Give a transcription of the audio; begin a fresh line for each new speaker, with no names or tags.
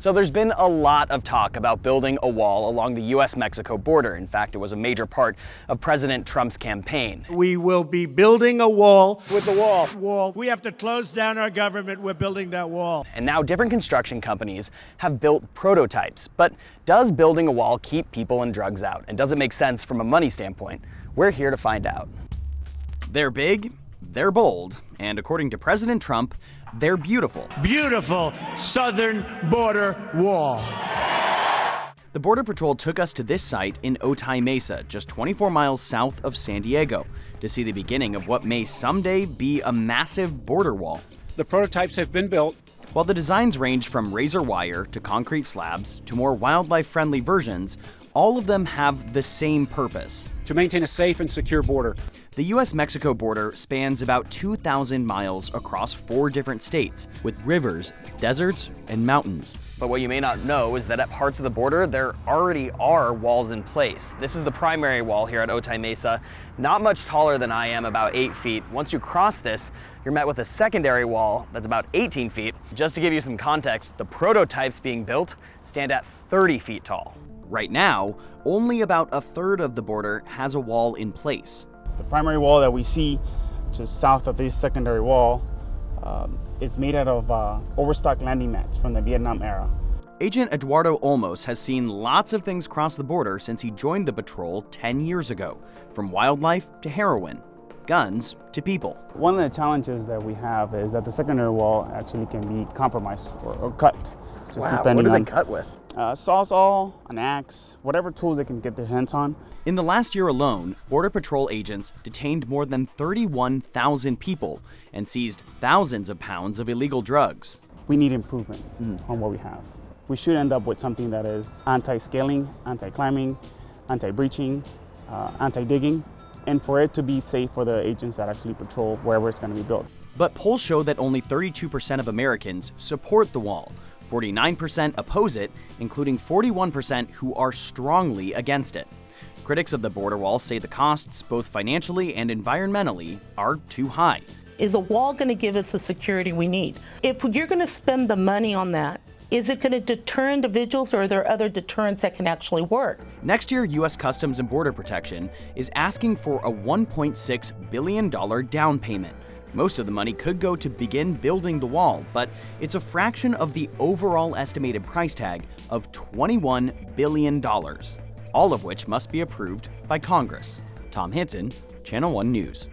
So there's been a lot of talk about building a wall along the US-Mexico border. In fact, it was a major part of President Trump's campaign.
We will be building a wall.
With the wall.
We have to close down our government. We're building that wall.
And now different construction companies have built prototypes. But does building a wall keep people and drugs out? And does it make sense from a money standpoint? We're here to find out. They're big, they're bold, and according to President Trump, they're beautiful.
Beautiful southern border wall.
The Border Patrol took us to this site in Otay Mesa, just 24 miles south of San Diego, to see the beginning of what may someday be a massive border wall.
The prototypes have been built.
While the designs range from razor wire to concrete slabs to more wildlife-friendly versions, all of them have the same purpose:
To maintain a safe and secure border.
The US-Mexico border spans about 2,000 miles across 4 different states, with rivers, deserts, and mountains. But what you may not know is that at parts of the border, there already are walls in place. This is the primary wall here at Otay Mesa, not much taller than I am, about 8 feet. Once you cross this, you're met with a secondary wall that's about 18 feet. Just to give you some context, the prototypes being built stand at 30 feet tall. Right now, only about a third of the border has a wall in place.
The primary wall that we see just south of this secondary wall is made out of overstock landing mats from the Vietnam era.
Agent Eduardo Olmos has seen lots of things cross the border since he joined the patrol 10 years ago, from wildlife to heroin, guns to people.
One of the challenges that we have is that the secondary wall actually can be compromised or cut. Just
What do they cut with?
Sawzall, an axe, whatever tools they can get their hands on.
In the last year alone, Border Patrol agents detained more than 31,000 people and seized thousands of pounds of illegal drugs.
We need improvement on what we have. We should end up with something that is anti-scaling, anti-climbing, anti-breaching, anti-digging, and for it to be safe for the agents that actually patrol wherever it's going to be built.
But polls show that only 32% of Americans support the wall. 49% oppose it, including 41% who are strongly against it. Critics of the border wall say the costs, both financially and environmentally, are too high.
Is a wall going to give us the security we need? If you're going to spend the money on that, is it going to deter individuals, or are there other deterrents that can actually work?
Next year, U.S. Customs and Border Protection is asking for a $1.6 billion down payment. Most of the money could go to begin building the wall, but it's a fraction of the overall estimated price tag of $21 billion, all of which must be approved by Congress. Tom Hinton, Channel 1 News.